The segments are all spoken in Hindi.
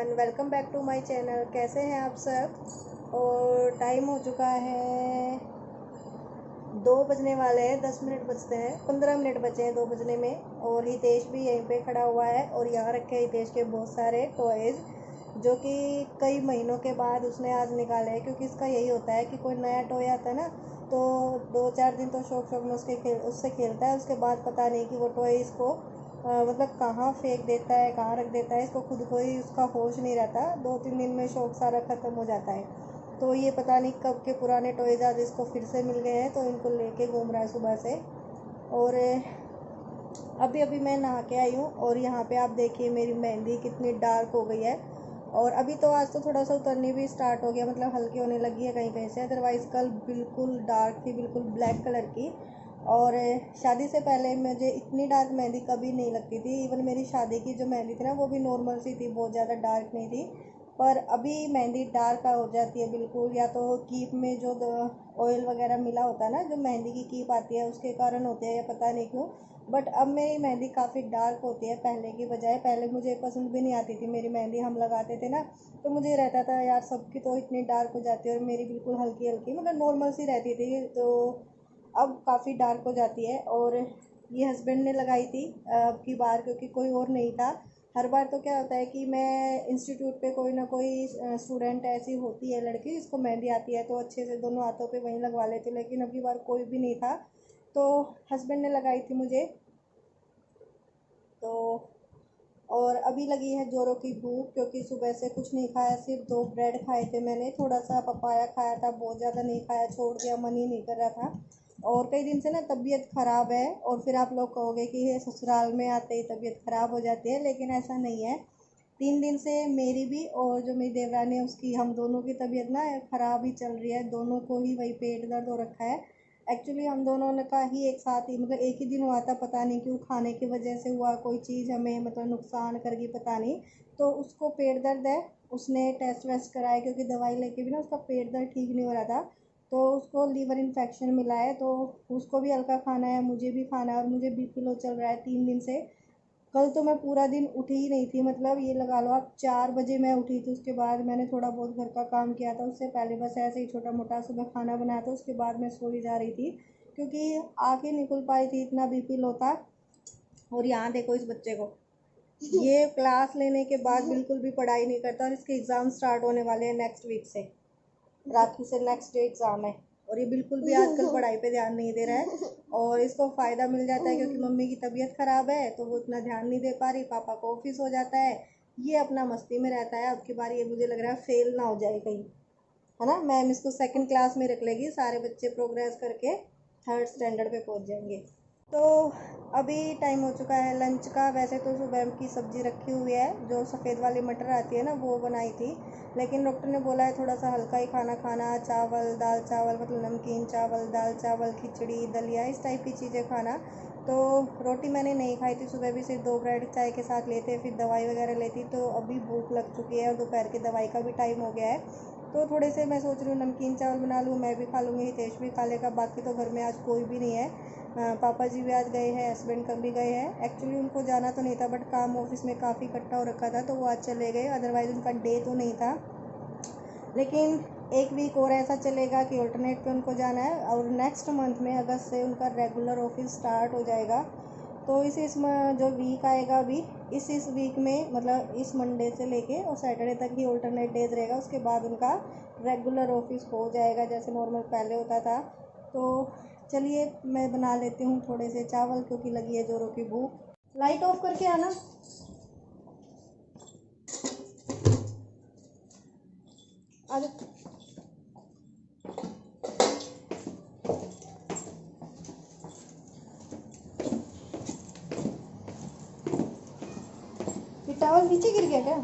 Everyone, welcome back to my channel. कैसे हैं आप सब। और टाइम हो चुका है 2 बजने वाले हैं, 10 मिनट बचते हैं, 15 मिनट बचे हैं 2 बजने में। और हितेश भी यहीं पे खड़ा हुआ है और यहाँ रखे हितेश के बहुत सारे टॉयज़ जो कि कई महीनों के बाद उसने आज निकाले हैं। क्योंकि इसका यही होता है कि कोई नया टॉय आता है ना तो 2-4 दिन तो शौक शौक में उससे खेलता है। उसके बाद पता नहीं कि वो टॉय इसको मतलब कहाँ फेंक देता है, कहाँ रख देता है, इसको खुद को ही उसका होश नहीं रहता। 2-3 दिन में शौक सारा ख़त्म हो जाता है। तो ये पता नहीं कब के पुराने टॉयज आज इसको फिर से मिल गए हैं तो इनको लेके घूम रहा है सुबह से। और अभी अभी मैं नहा के आई हूँ और यहाँ पे आप देखिए मेरी मेहंदी कितनी डार्क हो गई है। और अभी तो आज तो थोड़ा सा उतरनी भी स्टार्ट हो गया, मतलब हल्की होने लगी है कहीं कहीं से। अदरवाइज़ कल बिल्कुल डार्क थी, बिल्कुल ब्लैक कलर की। और शादी से पहले मुझे इतनी डार्क मेहंदी कभी नहीं लगती थी। इवन मेरी शादी की जो मेहंदी थी ना वो भी नॉर्मल सी थी, बहुत ज़्यादा डार्क नहीं थी। पर अभी मेहंदी डार्क हो जाती है बिल्कुल, या तो कीप में जो ऑयल वगैरह मिला होता है ना, जो मेहंदी की कीप आती है उसके कारण होते हैं या पता नहीं क्यों। बट अब मेरी मेहंदी काफ़ी डार्क होती है पहले की बजाय। पहले मुझे पसंद भी नहीं आती थी मेरी मेहंदी, हम लगाते थे ना तो मुझे रहता था यार सबकी तो इतनी डार्क हो जाती है और मेरी बिल्कुल हल्की हल्की मतलब नॉर्मल सी रहती थी। तो अब काफ़ी डार्क हो जाती है। और ये हस्बैंड ने लगाई थी अब की बार, क्योंकि कोई और नहीं था। हर बार तो क्या होता है कि मैं इंस्टीट्यूट पे कोई ना कोई स्टूडेंट ऐसी होती है लड़की जिसको मेहंदी आती है तो अच्छे से दोनों हाथों पे वहीं लगवा लेती, लेकिन अब की बार कोई भी नहीं था तो हस्बैंड ने लगाई थी मुझे। तो और अभी लगी है जोरों की भूख, क्योंकि सुबह से कुछ नहीं खाया, सिर्फ 2 ब्रेड खाए थे मैंने, थोड़ा सा पपाया खाया था, बहुत ज़्यादा नहीं खाया, छोड़ दिया, मन ही नहीं कर रहा था। और कई दिन से ना तबीयत ख़राब है। और फिर आप लोग कहोगे कि ये ससुराल में आते ही तबीयत ख़राब हो जाती है, लेकिन ऐसा नहीं है। 3 दिन से मेरी भी और जो मेरी देवरानी है उसकी, हम दोनों की तबीयत ना ख़राब ही चल रही है। दोनों को ही वही पेट दर्द हो रखा है। एक्चुअली हम दोनों ने का ही एक साथ ही मतलब एक ही दिन हुआ था, पता नहीं क्यों खाने की वजह से हुआ, कोई चीज़ हमें मतलब नुकसान कर गई पता नहीं। तो उसको पेट दर्द है, उसने टेस्ट वेस्ट कराया क्योंकि दवाई लेके भी ना उसका पेट दर्द ठीक नहीं हो रहा था। तो उसको लीवर इन्फेक्शन मिला है, तो उसको भी हल्का खाना है, मुझे भी खाना है। और मुझे बीपी लो चल रहा है 3 दिन से। कल तो मैं पूरा दिन उठी ही नहीं थी, मतलब ये लगा लो आप 4 बजे मैं उठी थी। उसके बाद मैंने थोड़ा बहुत घर का काम किया था, उससे पहले बस ऐसे ही छोटा मोटा सुबह खाना बनाया था, उसके बाद मैं सोई जा रही थी क्योंकि आके निकल पाई थी, इतना बीपी लो था। और यहाँ देखो इस बच्चे को, ये क्लास लेने के बाद बिल्कुल भी पढ़ाई नहीं करता और इसके एग्ज़ाम स्टार्ट होने वाले हैं नेक्स्ट वीक से, राखी से नेक्स्ट डे एग्ज़ाम है। और ये बिल्कुल भी आजकल पढ़ाई पे ध्यान नहीं दे रहा है। और इसको फ़ायदा मिल जाता है क्योंकि मम्मी की तबीयत ख़राब है तो वो इतना ध्यान नहीं दे पा रही, पापा को ऑफिस हो जाता है, ये अपना मस्ती में रहता है। अब की बार ये मुझे लग रहा है फेल ना हो जाए कहीं, है ना। मैम इसको सेकंड क्लास में रख लेगी, सारे बच्चे प्रोग्रेस करके थर्ड स्टैंडर्ड पे पहुंच जाएंगे। तो अभी टाइम हो चुका है लंच का। वैसे तो सुबह की सब्ज़ी रखी हुई है, जो सफ़ेद वाली मटर आती है ना वो बनाई थी, लेकिन डॉक्टर ने बोला है थोड़ा सा हल्का ही खाना खाना, चावल दाल चावल मतलब नमकीन चावल, दाल चावल, खिचड़ी, दलिया, इस टाइप की चीज़ें खाना। तो रोटी मैंने नहीं खाई थी सुबह भी, सिर्फ 2 ब्रेड चाय के साथ लेते, फिर दवाई वगैरह लेती। तो अभी भूख लग चुकी है और दोपहर की दवाई का भी टाइम हो गया है। तो थोड़े से मैं सोच रही हूँ नमकीन चावल बना लूँ, मैं भी खा लूँगी, हितेश भी खा लेगा। बाकी तो घर में आज कोई भी नहीं है। पापा जी भी आज गए हैं, हस्बैंड कब भी गए हैं। एक्चुअली उनको जाना तो नहीं था बट काम ऑफिस में काफ़ी इकट्ठा हो रखा था तो वो आज चले गए, अदरवाइज़ उनका डे तो नहीं था। लेकिन 1 वीक और ऐसा चलेगा कि अल्टरनेट पे उनको जाना है और नेक्स्ट मंथ में अगस्त से उनका रेगुलर ऑफिस स्टार्ट हो जाएगा। तो जो वीक आएगा अभी इस वीक में मतलब इस मंडे से लेके और सैटरडे तक ही अल्टरनेट डेज रहेगा, उसके बाद उनका रेगुलर ऑफिस हो जाएगा जैसे नॉर्मल पहले होता था। तो चलिए मैं बना लेती हूँ थोड़े से चावल क्योंकि लगी है जोरों की भूख। लाइट ऑफ करके आना। अरे ये टावल नीचे गिर गया क्या।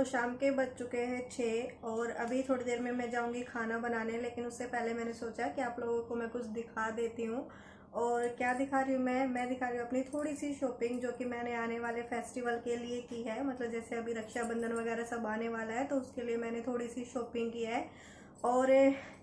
शाम के बज चुके हैं 6 और अभी थोड़ी देर में मैं जाऊंगी खाना बनाने, लेकिन उससे पहले मैंने सोचा कि आप लोगों को मैं कुछ दिखा देती हूँ। और क्या दिखा रही हूँ मैं दिखा रही हूँ अपनी थोड़ी सी शॉपिंग, जो कि मैंने आने वाले फेस्टिवल के लिए की है। मतलब जैसे अभी रक्षाबंधन वगैरह सब आने वाला है, तो उसके लिए मैंने थोड़ी सी शॉपिंग की है। और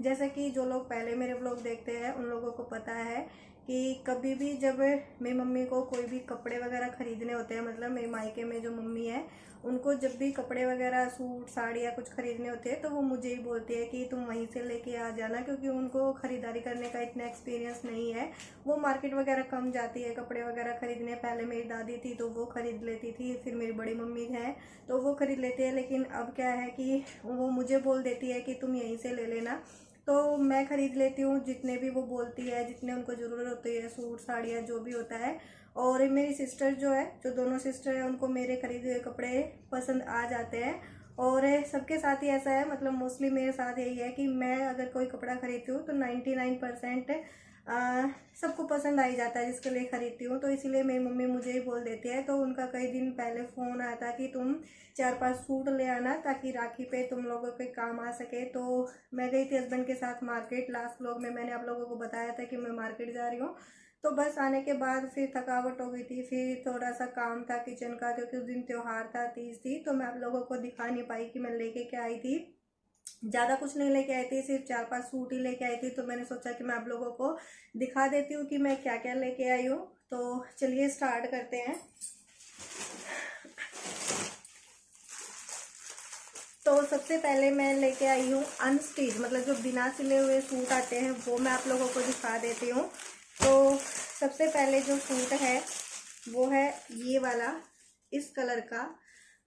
जैसे कि जो लोग पहले मेरे व्लॉग देखते हैं उन लोगों को पता है कि कभी भी जब मेरी मम्मी को कोई भी कपड़े वगैरह ख़रीदने होते हैं, मतलब मेरे मायके में जो मम्मी है उनको जब भी कपड़े वगैरह सूट साड़ी या कुछ ख़रीदने होते हैं तो वो मुझे ही बोलती है कि तुम वहीं से लेके आ जाना, क्योंकि उनको ख़रीदारी करने का इतना एक्सपीरियंस नहीं है। वो मार्केट वगैरह कम जाती है कपड़े वगैरह ख़रीदने। पहले मेरी दादी थी तो वो ख़रीद लेती थी, फिर मेरी बड़ी मम्मी है तो वो ख़रीद लेती है, लेकिन अब क्या है कि वो मुझे बोल देती है कि तुम यहीं से ले लेना। तो मैं ख़रीद लेती हूँ जितने भी वो बोलती है, जितने उनको ज़रूरत होती है, सूट साड़ियाँ जो भी होता है। और मेरी सिस्टर जो है, जो दोनों सिस्टर है, उनको मेरे खरीदे हुए कपड़े पसंद आ जाते हैं। और सबके साथ ही ऐसा है, मतलब मोस्टली मेरे साथ यही है कि मैं अगर कोई कपड़ा खरीदती हूँ तो 99% सबको पसंद आ ही जाता है जिसके लिए खरीदती हूँ। तो इसीलिए मेरी मम्मी मुझे ही बोल देती है। तो उनका कई दिन पहले फ़ोन आया था कि तुम 4-5 सूट ले आना ताकि राखी पे तुम लोगों के काम आ सके। तो मैं गई थी हस्बैंड के साथ मार्केट। लास्ट व्लॉग में मैंने आप लोगों को बताया था कि मैं मार्केट जा रही हूँ। तो बस आने के बाद फिर थकावट हो गई थी, फिर थोड़ा सा काम था किचन का, क्योंकि उस दिन त्योहार था, तीज थी। तो मैं आप लोगों को दिखा नहीं पाई कि मैं लेके क्या आई थी। ज़्यादा कुछ नहीं लेके आई थी, सिर्फ 4-5 सूट ही लेके आई थी। तो मैंने सोचा कि मैं आप लोगों को दिखा देती हूँ कि मैं क्या क्या लेके आई हूँ। तो चलिए स्टार्ट करते हैं। तो सबसे पहले मैं लेके आई हूँ अनस्टिच, मतलब जो बिना सिले हुए सूट आते हैं वो मैं आप लोगों को दिखा देती हूँ। तो सबसे पहले जो सूट है वो है ये वाला, इस कलर का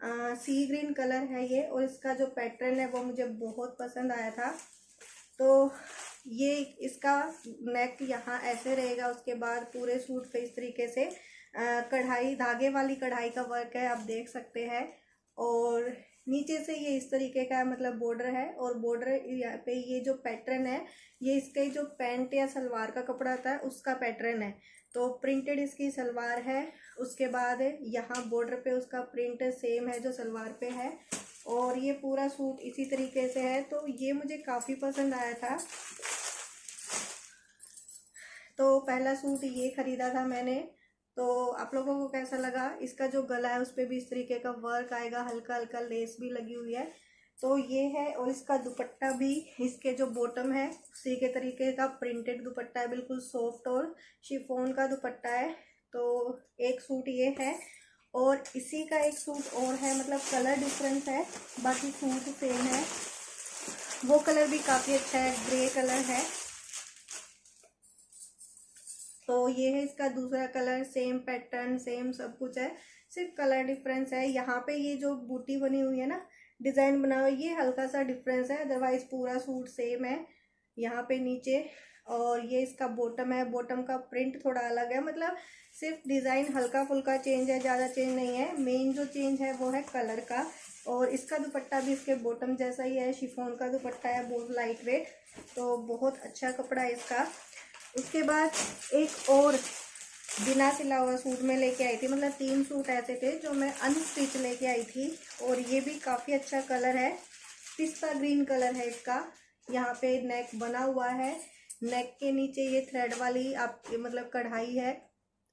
सी ग्रीन कलर है ये। और इसका जो पैटर्न है वो मुझे बहुत पसंद आया था। तो ये इसका नेक यहाँ ऐसे रहेगा, उसके बाद पूरे सूट पे इस तरीके से कढ़ाई, धागे वाली कढ़ाई का वर्क है, आप देख सकते हैं। और नीचे से ये इस तरीके का मतलब बॉर्डर है, और बॉर्डर यहाँ पे ये जो पैटर्न है ये इसके जो पैंट या सलवार का कपड़ा आता है उसका पैटर्न है। तो प्रिंटेड इसकी सलवार है, उसके बाद यहाँ बॉर्डर पे उसका प्रिंट सेम है जो सलवार पे है। और ये पूरा सूट इसी तरीके से है। तो ये मुझे काफ़ी पसंद आया था। तो पहला सूट ये ख़रीदा था मैंने। तो आप लोगों को कैसा लगा? इसका जो गला है उस पर भी इस तरीके का वर्क आएगा, हल्का हल्का लेस भी लगी हुई है। तो ये है। और इसका दुपट्टा भी, इसके जो बॉटम है उसी के तरीके का प्रिंटेड दुपट्टा है, बिल्कुल सॉफ्ट और शिफॉन का दुपट्टा है। तो एक सूट ये है, और इसी का एक सूट और है, मतलब कलर डिफरेंस है, बाकी सूट सेम है। वो कलर भी काफ़ी अच्छा है, ग्रे कलर है। तो ये है इसका दूसरा कलर, सेम पैटर्न सेम सब कुछ है, सिर्फ कलर डिफरेंस है। यहाँ पे ये जो बूटी बनी हुई है ना, डिज़ाइन बना हुआ है, ये हल्का सा डिफरेंस है, अदरवाइज पूरा सूट सेम है यहाँ पे नीचे। और ये इसका बॉटम है, बॉटम का प्रिंट थोड़ा अलग है, मतलब सिर्फ डिज़ाइन हल्का फुल्का चेंज है, ज़्यादा चेंज नहीं है। मेन जो चेंज है वो है कलर का। और इसका दुपट्टा भी इसके बॉटम जैसा ही है, शिफॉन का दुपट्टा है, बहुत लाइट वेट। तो बहुत अच्छा कपड़ा है इसका। उसके बाद एक और बिना सिला हुआ सूट में लेके आई थी, मतलब 3 सूट ऐसे थे जो मैं अनस्टिच लेके आई थी। और ये भी काफ़ी अच्छा कलर है, पिस्ता ग्रीन कलर है इसका। यहाँ पे नेक बना हुआ है, नेक के नीचे ये थ्रेड वाली आप मतलब कढ़ाई है,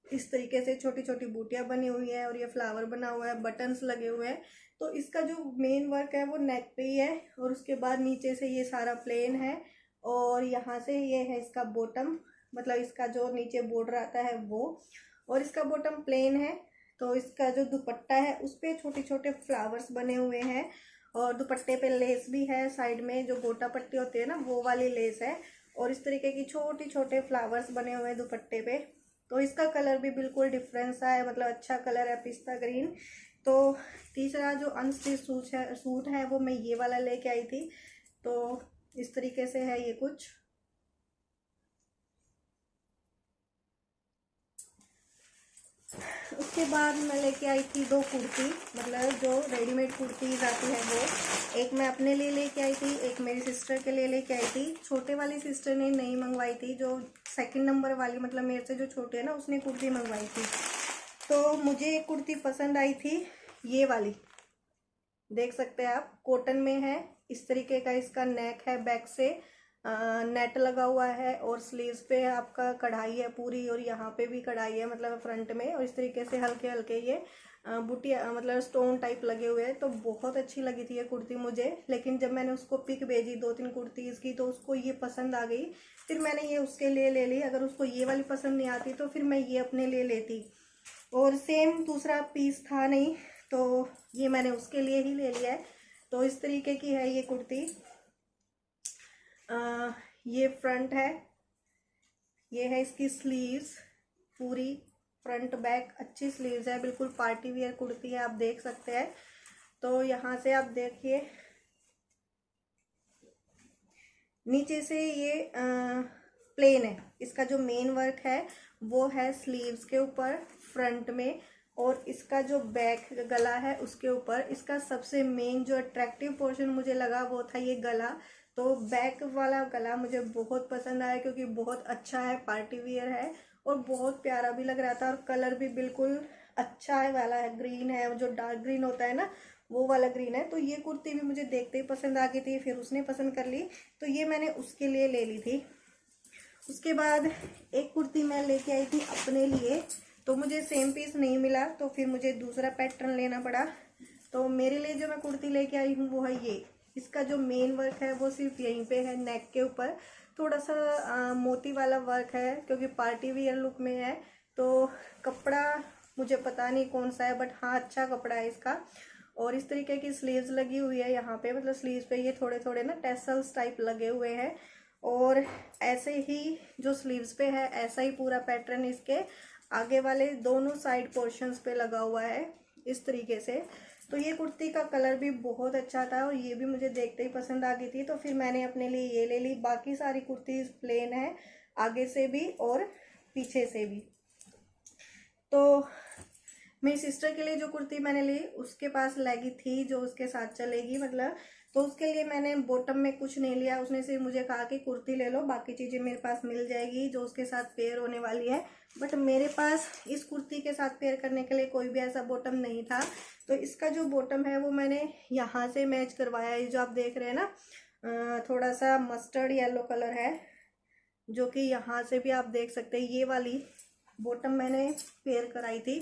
इस तरीके से छोटी छोटी बूटियाँ बनी हुई है, और ये फ्लावर बना हुआ है, बटन्स लगे हुए हैं। तो इसका जो मेन वर्क है वो नेक पे ही है, और उसके बाद नीचे से ये सारा प्लेन है। और यहाँ से ये है इसका बॉटम, मतलब इसका जो नीचे बॉर्डर आता है वो, और इसका बॉटम प्लेन है। तो इसका जो दुपट्टा है उस पर छोटे छोटे फ्लावर्स बने हुए हैं, और दुपट्टे पे लेस भी है, साइड में जो गोटा पट्टी होती है ना वो वाली लेस है। और इस तरीके की छोटे छोटे फ्लावर्स बने हुए हैं दुपट्टे पे। तो इसका कलर भी बिल्कुल डिफरेंस है, मतलब अच्छा कलर है, पिस्ता ग्रीन। तो तीसरा जो अनस्टिच सूट है वो मैं ये वाला लेके आई थी। तो इस तरीके से है ये कुछ। उसके बाद मैं लेके आई थी 2 कुर्ती, मतलब जो रेडीमेड कुर्तीज आती है वो। एक मैं अपने लिए लेके आई थी, एक मेरी सिस्टर के लिए लेके आई थी। छोटे वाली सिस्टर ने नहीं मंगवाई थी, जो सेकंड नंबर वाली, मतलब मेरे से जो छोटे है ना, उसने कुर्ती मंगवाई थी। तो मुझे एक कुर्ती पसंद आई थी, ये वाली, देख सकते हैं आप, कॉटन में है। इस तरीके का इसका नेक है, बैक से नेट लगा हुआ है और स्लीव्स पे आपका कढ़ाई है पूरी, और यहाँ पे भी कढ़ाई है मतलब फ्रंट में, और इस तरीके से हल्के हल्के ये बूटिया मतलब स्टोन टाइप लगे हुए हैं। तो बहुत अच्छी लगी थी ये कुर्ती मुझे, लेकिन जब मैंने उसको पिक भेजी 2-3 कुर्तीज़ की तो उसको ये पसंद आ गई, फिर मैंने ये उसके लिए ले ली। अगर उसको ये वाली पसंद नहीं आती तो फिर मैं ये अपने लिए लेती, और सेम दूसरा पीस था नहीं तो ये मैंने उसके लिए ही ले लिया है। तो इस तरीके की है ये कुर्ती। ये फ्रंट है, ये है इसकी स्लीव्स पूरी, फ्रंट बैक अच्छी स्लीव्स है, बिल्कुल पार्टी वियर कुर्ती है, आप देख सकते हैं। तो यहाँ से आप देखिए नीचे से ये प्लेन है, इसका जो मेन वर्क है वो है स्लीव्स के ऊपर फ्रंट में, और इसका जो बैक गला है उसके ऊपर। इसका सबसे मेन जो अट्रैक्टिव पोर्शन मुझे लगा वो था ये गला। तो बैक वाला गला मुझे बहुत पसंद आया क्योंकि बहुत अच्छा है, पार्टी वियर है और बहुत प्यारा भी लग रहा था, और कलर भी बिल्कुल अच्छा है वाला है, ग्रीन है, जो डार्क ग्रीन होता है ना वो वाला ग्रीन है। तो ये कुर्ती भी मुझे देखते ही पसंद आ गई थी, फिर उसने पसंद कर ली तो ये मैंने उसके लिए ले ली थी। उसके बाद एक कुर्ती मैं लेके आई थी अपने लिए, तो मुझे सेम पीस नहीं मिला तो फिर मुझे दूसरा पैटर्न लेना पड़ा। तो मेरे लिए जो मैं कुर्ती लेके आई हूँ वो है ये। इसका जो मेन वर्क है वो सिर्फ यहीं पे है, नेक के ऊपर थोड़ा सा मोती वाला वर्क है क्योंकि पार्टी वियर लुक में है। तो कपड़ा मुझे पता नहीं कौन सा है, बट हाँ अच्छा कपड़ा है इसका। और इस तरीके की स्लीव्स लगी हुई है यहाँ पे, मतलब स्लीव्स पे ये थोड़े थोड़े ना टेसल्स टाइप लगे हुए हैं, और ऐसे ही जो स्लीव्स पे है ऐसा ही पूरा पैटर्न इसके आगे वाले दोनों साइड पोर्शंस पे लगा हुआ है इस तरीके से। तो ये कुर्ती का कलर भी बहुत अच्छा था और ये भी मुझे देखते ही पसंद आ गई थी, तो फिर मैंने अपने लिए ये ले ली। बाकी सारी कुर्तीज प्लेन है, आगे से भी और पीछे से भी। तो मेरी सिस्टर के लिए जो कुर्ती मैंने ली उसके पास लेगी थी जो उसके साथ चलेगी मतलब, तो उसके लिए मैंने बॉटम में कुछ नहीं लिया। उसने सिर्फ मुझे कहा कि कुर्ती ले लो, बाकी चीज़ें मेरे पास मिल जाएगी जो उसके साथ पेयर होने वाली है। बट मेरे पास इस कुर्ती के साथ पेयर करने के लिए कोई भी ऐसा बॉटम नहीं था। तो इसका जो बॉटम है वो मैंने यहाँ से मैच करवाया है। जो आप देख रहे हैं ना थोड़ा सा मस्टर्ड येलो कलर है, जो कि यहाँ से भी आप देख सकते हैं। ये वाली बॉटम मैंने पेयर कराई थी,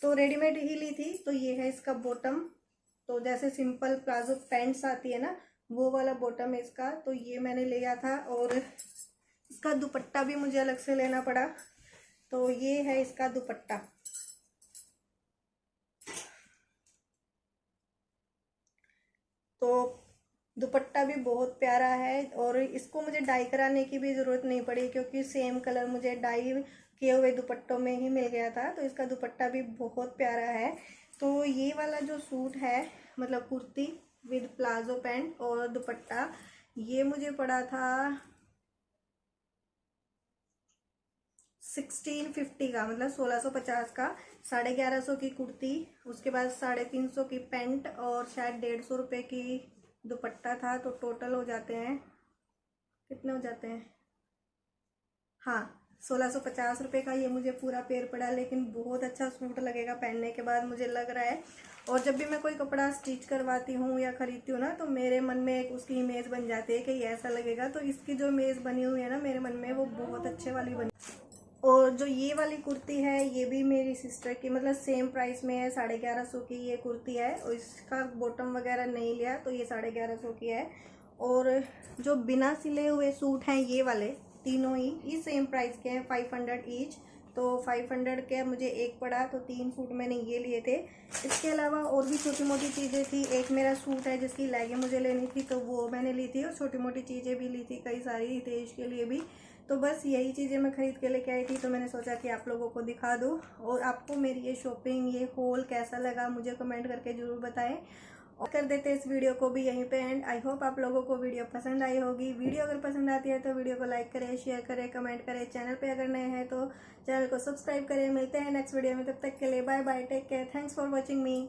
तो रेडीमेड ही ली थी। तो ये है इसका बॉटम, तो जैसे सिंपल प्लाजो पैंट्स आती है ना वो वाला बॉटम है इसका। तो ये मैंने लिया था, और इसका दुपट्टा भी मुझे अलग से लेना पड़ा। तो ये है इसका दुपट्टा। तो दुपट्टा भी बहुत प्यारा है, और इसको मुझे डाई कराने की भी ज़रूरत नहीं पड़ी क्योंकि सेम कलर मुझे डाई किए हुए दुपट्टों में ही मिल गया था। तो इसका दुपट्टा भी बहुत प्यारा है। तो ये वाला जो सूट है मतलब कुर्ती विद प्लाजो पैंट और दुपट्टा, ये मुझे पड़ा था 1650 का, मतलब 1650 का। 1150 की कुर्ती, उसके बाद 350 की पैंट और शायद 150 रुपये की दुपट्टा था। तो टोटल हो जाते हैं कितने हो जाते हैं, हाँ 1650 रुपये का ये मुझे पूरा पेयर पड़ा। लेकिन बहुत अच्छा सूट लगेगा पहनने के बाद मुझे लग रहा है। और जब भी मैं कोई कपड़ा स्टिच करवाती हूँ या खरीदती हूँ ना तो मेरे मन में एक उसकी इमेज बन जाती है कि ये ऐसा लगेगा। तो इसकी जो इमेज बनी हुई है ना मेरे मन में वो बहुत अच्छे वाली बनी। और जो ये वाली कुर्ती है ये भी मेरी सिस्टर की, मतलब सेम प्राइस में है, 1150 की ये कुर्ती है। और इसका बॉटम वगैरह नहीं लिया तो ये 1150 की है। और जो बिना सिले हुए सूट हैं ये वाले तीनों ही ये सेम प्राइस के हैं, 500 ईच। तो 500 के मुझे एक पड़ा, तो 3 सूट मैंने ये लिए थे। इसके अलावा और भी छोटी मोटी चीज़ें थी। एक मेरा सूट है जिसकी लेगिंग मुझे लेनी थी तो वो मैंने ली थी, और छोटी मोटी चीज़ें भी ली थी कई सारी हितेश के लिए भी। तो बस यही चीज़ें मैं ख़रीद के लेके आई थी, तो मैंने सोचा कि आप लोगों को दिखा दूँ। और आपको मेरी ये शॉपिंग ये हॉल कैसा लगा मुझे कमेंट करके ज़रूर बताएं। और कर देते इस वीडियो को भी यहीं पे एंड। आई होप आप लोगों को वीडियो पसंद आई होगी। वीडियो अगर पसंद आती है तो वीडियो को लाइक करें, शेयर करें, कमेंट करें। चैनल पे अगर नए हैं तो चैनल को सब्सक्राइब करें। मिलते हैं नेक्स्ट वीडियो में, तब तक के लिए bye bye, take care, thanks for watching me.